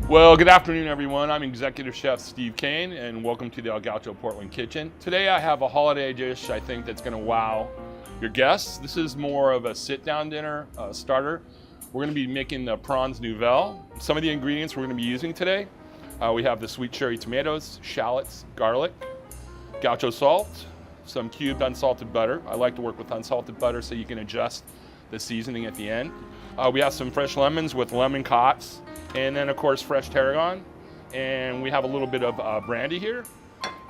Well, good afternoon, everyone. I'm Executive Chef Steve Cain, and welcome to the Gaucho Portland Kitchen. Today I have a holiday dish I think that's gonna wow your guests. This is more of a sit-down dinner starter. We're gonna be making the prawns Nouvelle. Some of the ingredients we're gonna be using today, we have the sweet cherry tomatoes, shallots, garlic, Gaucho salt, some cubed unsalted butter. I like to work with unsalted butter so you can adjust the seasoning at the end. We have some fresh lemons with lemon cots, and then of course fresh tarragon, and we have a little bit of brandy here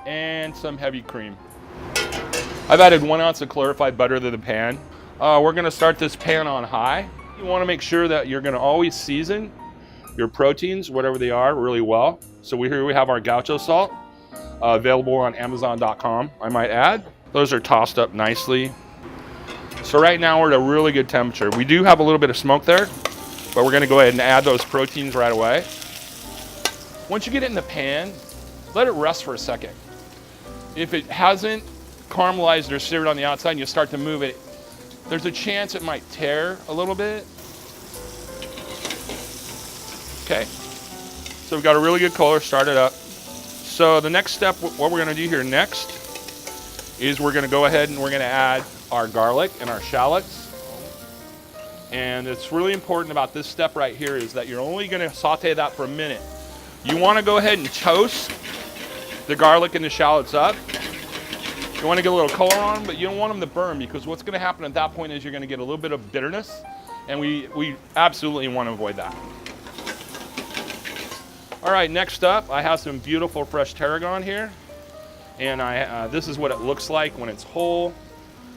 and some heavy cream. I've added 1 ounce of clarified butter to the pan. We're going to start this pan on high. You want to make sure that you're going to always season your proteins, whatever they are, really well. So here we have our Gaucho salt, available on Amazon.com, I might add. Those are tossed up nicely. So right now we're at a really good temperature. We do have a little bit of smoke there, but we're gonna go ahead and add those proteins right away. Once you get it in the pan, let it rest for a second. If it hasn't caramelized or seared on the outside and you start to move it, there's a chance it might tear a little bit. Okay, so we've got a really good color, start it up. So the next step, what we're gonna do here next is we're gonna go ahead and we're gonna add our garlic and our shallots. And it's really important about this step right here is that you're only gonna saute that for a minute. You wanna go ahead and toast the garlic and the shallots up. You wanna get a little color on them, but you don't want them to burn, because what's gonna happen at that point is you're gonna get a little bit of bitterness, and we absolutely wanna avoid that. All right, next up, I have some beautiful fresh tarragon here. And this is what it looks like when it's whole.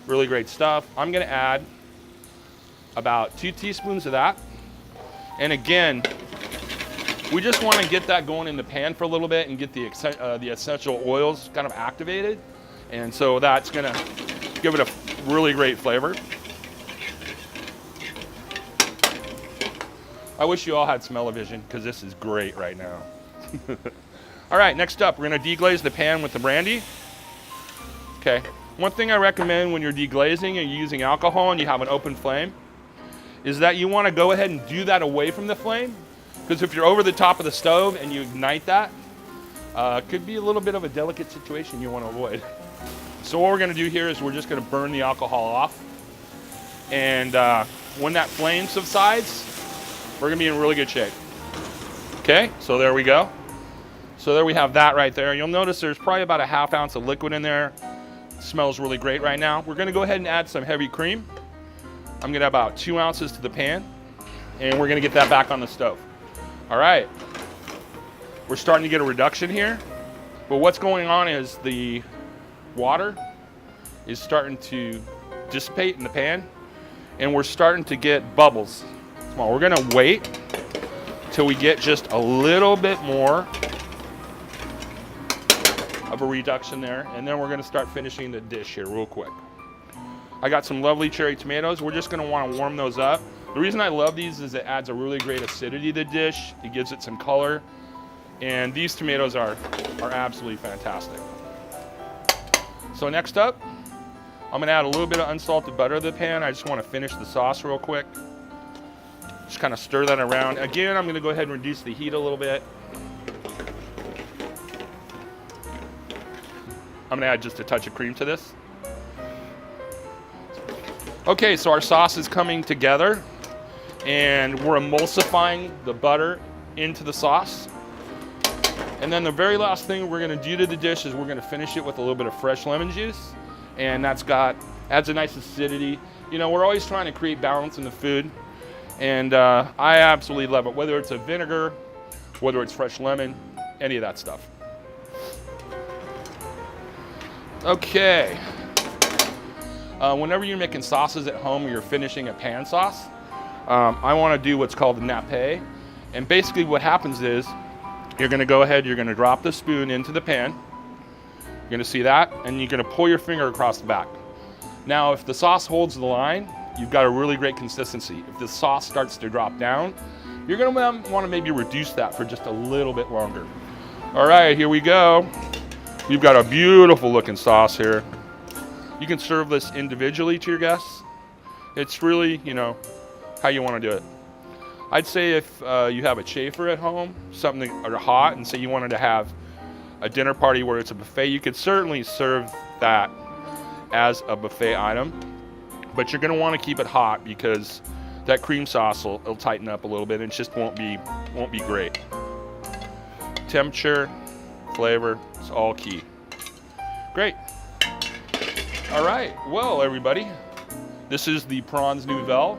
Really great stuff. I'm gonna add about 2 teaspoons of that. And again, we just wanna get that going in the pan for a little bit and get the essential oils kind of activated. And so that's gonna give it a really great flavor. I wish you all had smell-o-vision, because this is great right now. All right, next up, we're gonna deglaze the pan with the brandy. Okay, one thing I recommend when you're deglazing and you're using alcohol and you have an open flame is that you wanna go ahead and do that away from the flame, because if you're over the top of the stove and you ignite that, it could be a little bit of a delicate situation you wanna avoid. So what we're gonna do here is we're just gonna burn the alcohol off. And when that flame subsides, we're gonna be in really good shape. Okay, so there we go. So there we have that right there. You'll notice there's probably about a 1/2 ounce of liquid in there. It smells really great right now. We're gonna go ahead and add some heavy cream. I'm gonna add about 2 ounces to the pan, and we're gonna get that back on the stove. All right, we're starting to get a reduction here, but what's going on is the water is starting to dissipate in the pan, and we're starting to get bubbles. Well, we're gonna wait till we get just a little bit more of a reduction there, and then we're gonna start finishing the dish here real quick. I got some lovely cherry tomatoes. We're just gonna wanna warm those up. The reason I love these is it adds a really great acidity to the dish. It gives it some color, and these tomatoes are absolutely fantastic. So next up, I'm gonna add a little bit of unsalted butter to the pan. I just wanna finish the sauce real quick. Just kind of stir that around. Again, I'm gonna go ahead and reduce the heat a little bit. I'm gonna add just a touch of cream to this. Okay, so our sauce is coming together, and we're emulsifying the butter into the sauce. And then the very last thing we're gonna do to the dish is we're gonna finish it with a little bit of fresh lemon juice, and adds a nice acidity. You know, we're always trying to create balance in the food, and I absolutely love it, whether it's a vinegar, whether it's fresh lemon, any of that stuff. Okay. Whenever you're making sauces at home or you're finishing a pan sauce, I want to do what's called a nappe. And basically what happens is you're going to go ahead, you're going to drop the spoon into the pan. You're going to see that, and you're going to pull your finger across the back. Now, if the sauce holds the line, you've got a really great consistency. If the sauce starts to drop down, you're going to want to maybe reduce that for just a little bit longer. All right, here we go. We've got a beautiful looking sauce here. You can serve this individually to your guests. It's really, you know, how you want to do it. I'd say if you have a chafer at home, something or hot, and say you wanted to have a dinner party where it's a buffet, you could certainly serve that as a buffet item. But you're gonna wanna keep it hot because that cream sauce will tighten up a little bit and it just won't be great. Temperature, flavor, it's all key. Great. All right, well everybody, this is the Prawns Nouvelle,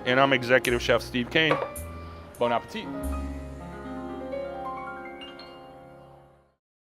and I'm Executive Chef Steve Cain. Bon appetit.